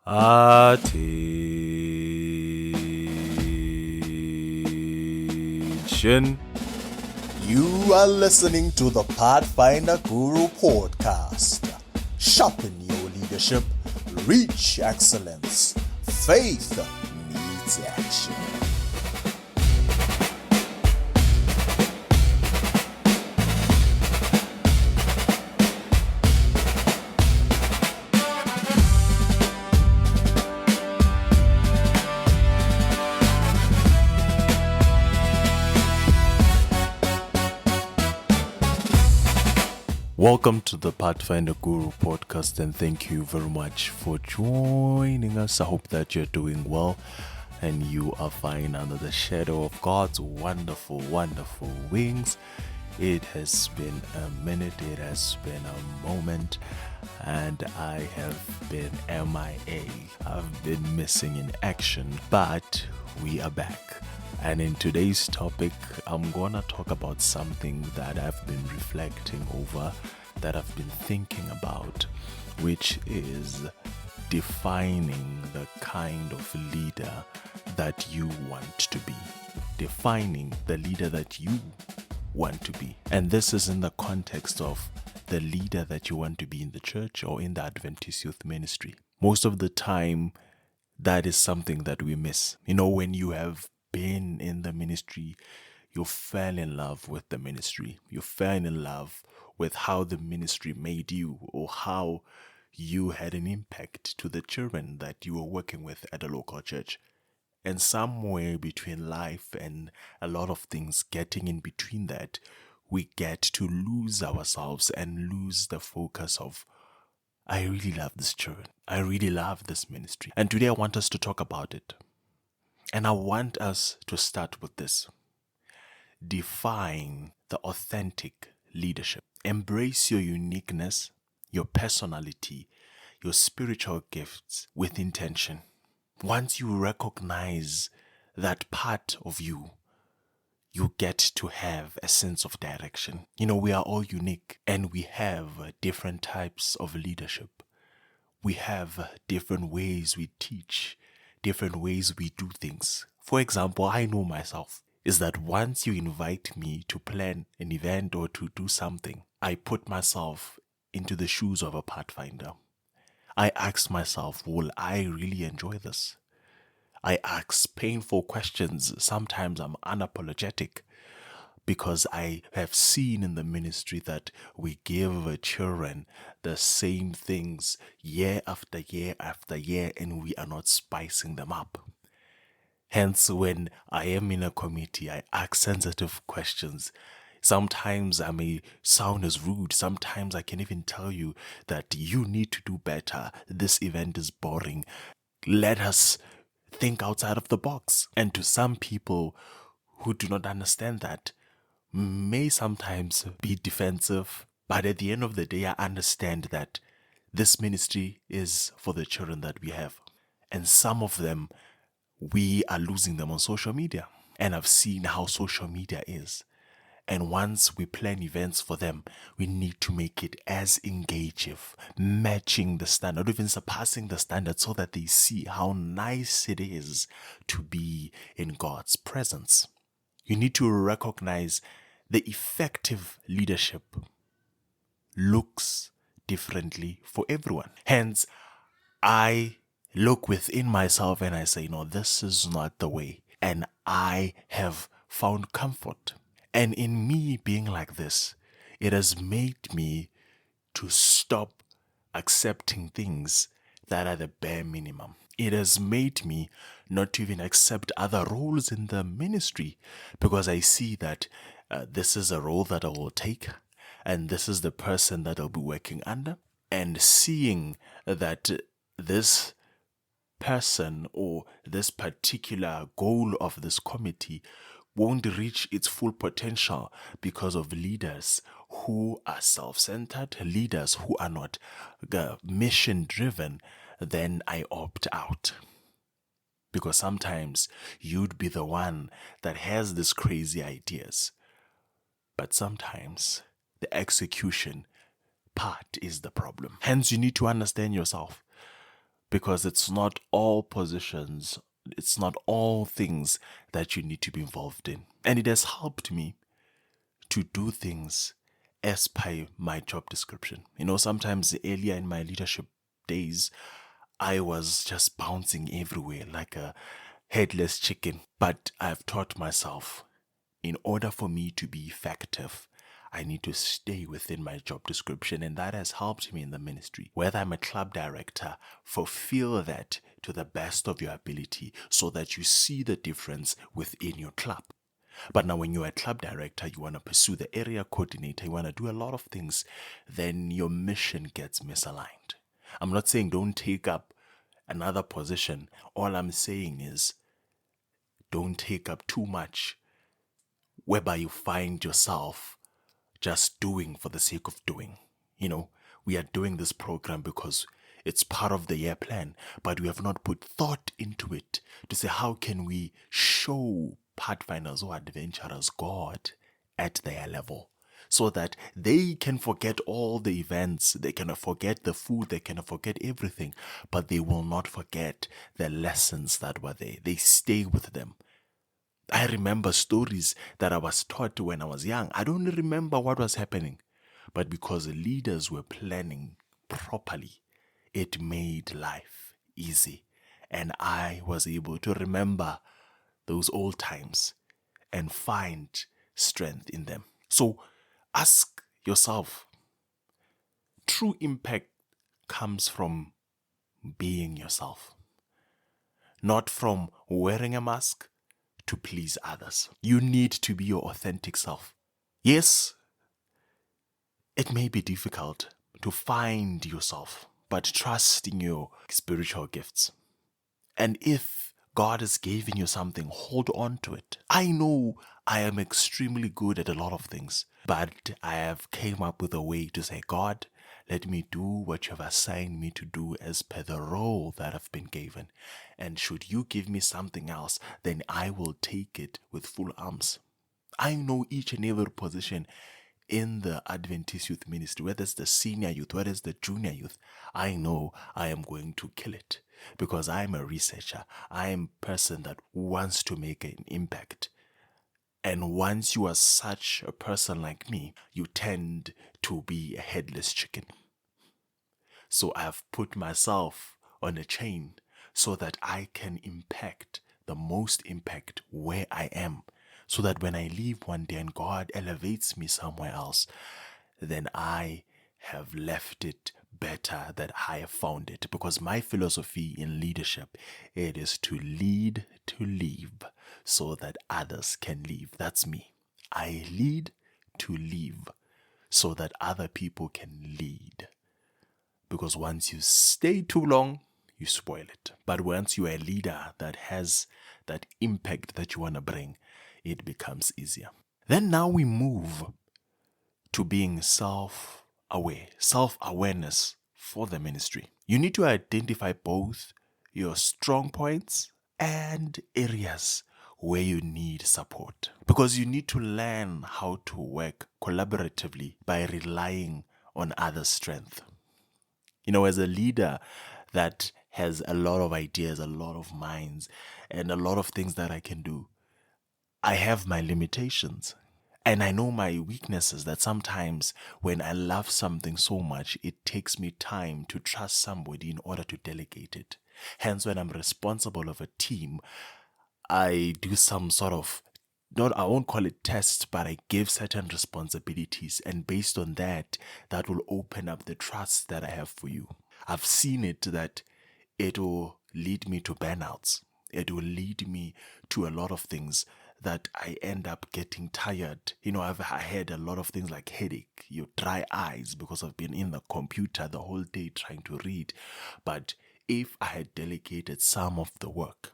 Attention. You are listening to the Pathfinder Guru Podcast. Sharpen your leadership, reach excellence. Faith needs action. Welcome to the Pathfinder Guru Podcast, and thank you very much for joining us. I hope that you're doing well and you are fine under the shadow of God's wonderful, wonderful wings. It has been a minute, it has been a moment, and I have been MIA. I've been missing in action, but we are back. And in today's topic, I'm gonna talk about something that I've been reflecting over, that I've been thinking about, which is defining the kind of leader that you want to be. Defining the leader that you want to be. And this is in the context of the leader that you want to be in the church or in the Adventist Youth Ministry. Most of the time, that is something that we miss. You know, when you have been in the ministry, you fell in love with the ministry. You fell in love with how the ministry made you, or how you had an impact to the children that you were working with at a local church. And somewhere between life and a lot of things getting in between that, we get to lose ourselves and lose the focus of, I really love this children. I really love this ministry. And today I want us to talk about it. And I want us to start with this. Define the authentic leadership. Embrace your uniqueness, your personality, your spiritual gifts with intention. Once you recognize that part of you, you get to have a sense of direction. You know, we are all unique and we have different types of leadership. We have different ways we teach, different ways we do things. For example, I know myself is that once you invite me to plan an event or to do something, I put myself into the shoes of a Pathfinder. I ask myself, will I really enjoy this? I ask painful questions. Sometimes I'm unapologetic because I have seen in the ministry that we give children the same things year after year after year, and we are not spicing them up. Hence, when I am in a committee, I ask sensitive questions. Sometimes I may sound as rude. Sometimes I can even tell you that you need to do better. This event is boring. Let us think outside of the box. And to some people who do not understand that, may sometimes be defensive, but at the end of the day, I understand that this ministry is for the children that we have. And some of them, we are losing them on social media. And I've seen how social media is. And once we plan events for them, we need to make it as engaging, matching the standard, even surpassing the standard, so that they see how nice it is to be in God's presence. You need to recognize the effective leadership looks differently for everyone. Hence, I look within myself and I say, no, this is not the way. And I have found comfort. And in me being like this, it has made me to stop accepting things that are the bare minimum. It has made me not to even accept other roles in the ministry, because I see that this is a role that I will take, and this is the person that I'll be working under. And seeing that this person or this particular goal of this committee won't reach its full potential because of leaders who are self-centered, leaders who are not mission-driven, then I opt out. Because sometimes you'd be the one that has these crazy ideas, but sometimes the execution part is the problem. Hence, you need to understand yourself. because it's not all positions, it's not all things that you need to be involved in. And it has helped me to do things as per my job description. Sometimes earlier in my leadership days, I was just bouncing everywhere like a headless chicken. But I've taught myself, in order for me to be effective, I need to stay within my job description, and that has helped me in the ministry. Whether I'm a club director, fulfill that to the best of your ability so that you see the difference within your club. But now when you're a club director, you want to pursue the area coordinator, you want to do a lot of things, then your mission gets misaligned. I'm not saying don't take up another position. All I'm saying is don't take up too much whereby you find yourself just doing for the sake of doing. We are doing this program because it's part of the year plan, but we have not put thought into it to say, how can we show Pathfinders or adventurers God at their level so that they can forget all the events, they can forget the food, they can forget everything, but they will not forget the lessons that were there. They stay with them. I remember stories that I was taught when I was young. I don't remember what was happening, but because the leaders were planning properly, it made life easy. And I was able to remember those old times and find strength in them. So ask yourself, true impact comes from being yourself, not from wearing a mask to please others. You need to be your authentic self. Yes, it may be difficult to find yourself, but trust in your spiritual gifts. And if God has given you something, hold on to it. I know I am extremely good at a lot of things, but I have came up with a way to say, God, let me do what you have assigned me to do as per the role that I've been given. And should you give me something else, then I will take it with full arms. I know each and every position in the Adventist Youth Ministry, whether it's the senior youth, whether it's the junior youth, I know I am going to kill it because I'm a researcher. I am a person that wants to make an impact. And once you are such a person like me, you tend to be a headless chicken. So I've put myself on a chain so that I can impact the most impact where I am. So that when I leave one day and God elevates me somewhere else, then I have left it better than I have found it. Because my philosophy in leadership, it is to lead to leave so that others can leave. That's me. I lead to leave so that other people can lead. Because once you stay too long, you spoil it. But once you are a leader that has that impact that you want to bring, it becomes easier. Then now we move to being self-aware, self-awareness for the ministry. You need to identify both your strong points and areas where you need support. Because you need to learn how to work collaboratively by relying on others' strength. As a leader that has a lot of ideas, a lot of minds, and a lot of things that I can do, I have my limitations. And I know my weaknesses, that sometimes when I love something so much, it takes me time to trust somebody in order to delegate it. Hence, when I'm responsible of a team, I do some sort of, I won't call it tests, but I give certain responsibilities. And based on that, that will open up the trust that I have for you. I've seen it that it will lead me to burnouts. It will lead me to a lot of things that I end up getting tired. I had a lot of things like headache, your dry eyes, because I've been in the computer the whole day trying to read. But if I had delegated some of the work,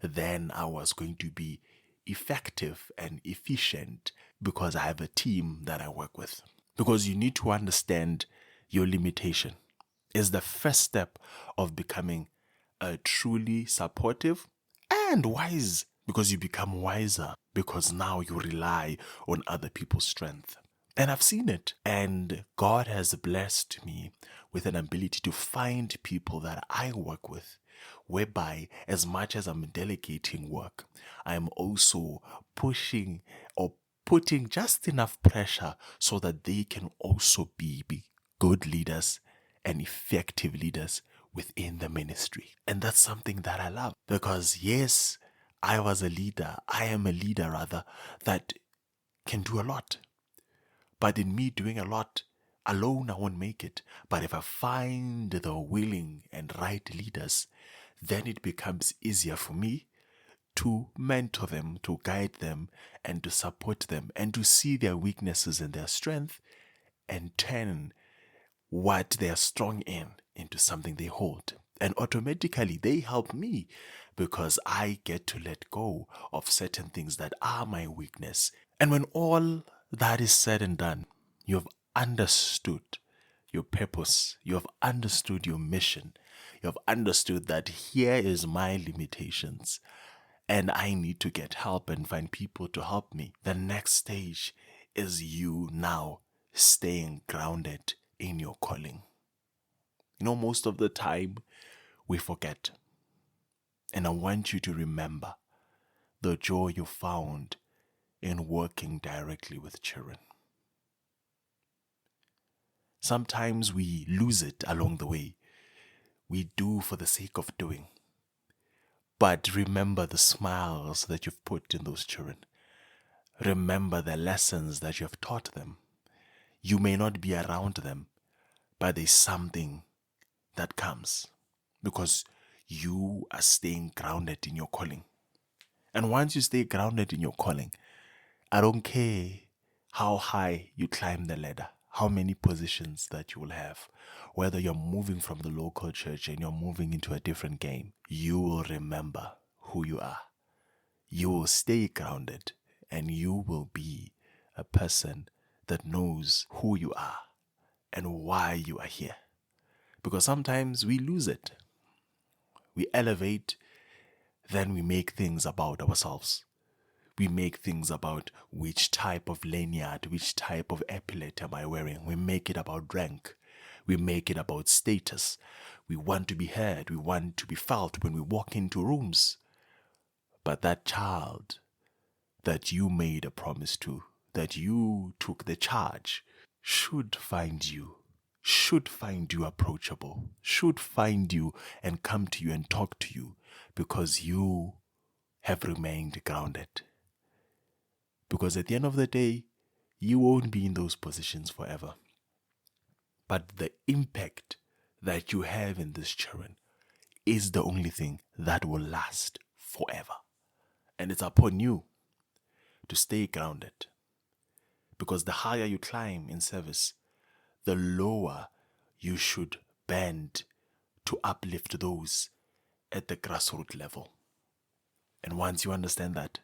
then I was going to be effective and efficient because I have a team that I work with. Because you need to understand your limitation. Is the first step of becoming a truly supportive and wise, because you become wiser because now you rely on other people's strength. And I've seen it. And God has blessed me with an ability to find people that I work with, whereby as much as I'm delegating work, I'm also pushing or putting just enough pressure so that they can also be good leaders and effective leaders within the ministry. And that's something that I love, because yes, I am a leader rather, that can do a lot. But in me doing a lot alone, I won't make it. But if I find the willing and right leaders, then it becomes easier for me to mentor them, to guide them, and to support them, and to see their weaknesses and their strength, and turn what they are strong in into something they hold. And automatically they help me, because I get to let go of certain things that are my weakness. And when all that is said and done, you have understood your purpose, you have understood your mission, you have understood that here is my limitations, and I need to get help and find people to help me. The next stage is you now staying grounded in your calling. Most of the time we forget. And I want you to remember the joy you found in working directly with children. Sometimes we lose it along the way. We do for the sake of doing. But remember the smiles that you've put in those children. Remember the lessons that you have taught them. You may not be around them, but there's something that comes because you are staying grounded in your calling. And once you stay grounded in your calling, I don't care how high you climb the ladder, how many positions that you will have, whether you're moving from the local church and you're moving into a different game, you will remember who you are. You will stay grounded, and you will be a person that knows who you are and why you are here. Because sometimes we lose it. We elevate, then we make things about ourselves. We make things about which type of lanyard, which type of epaulet am I wearing. We make it about rank. We make it about status. We want to be heard. We want to be felt when we walk into rooms. But that child that you made a promise to, that you took the charge, should find you approachable, should find you and come to you and talk to you, because you have remained grounded. Because at the end of the day, you won't be in those positions forever. But the impact that you have in this children is the only thing that will last forever. And it's upon you to stay grounded. Because the higher you climb in service, the lower you should bend to uplift those at the grassroots level. And once you understand that,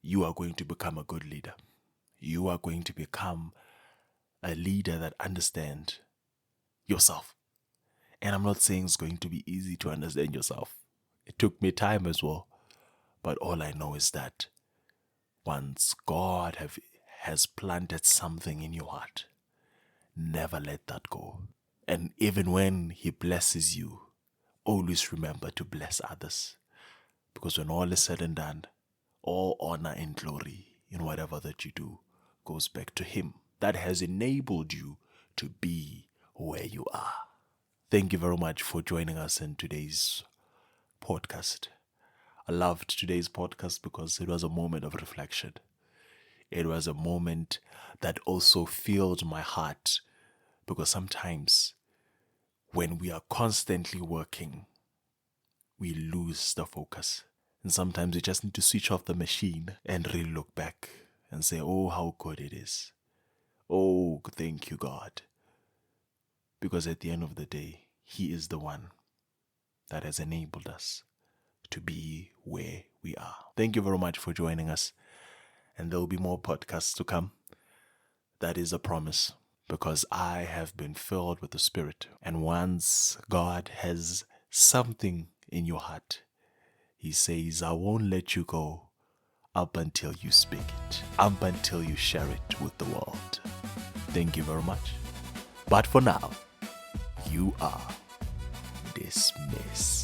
you are going to become a good leader. You are going to become a leader that understands yourself. And I'm not saying it's going to be easy to understand yourself. It took me time as well. But all I know is that once God has planted something in your heart, never let that go. And even when He blesses you, always remember to bless others. Because when all is said and done, all honor and glory in whatever that you do goes back to Him that has enabled you to be where you are. Thank you very much for joining us in today's podcast. I loved today's podcast because it was a moment of reflection. It was a moment that also filled my heart, because sometimes when we are constantly working, we lose the focus. And sometimes we just need to switch off the machine and really look back and say, oh, how good it is. Oh, thank you, God. Because at the end of the day, He is the one that has enabled us to be where we are. Thank you very much for joining us. And there will be more podcasts to come. That is a promise, because I have been filled with the Spirit. And once God has something in your heart, He says, I won't let you go up until you speak it, up until you share it with the world. Thank you very much. But for now, you are dismissed.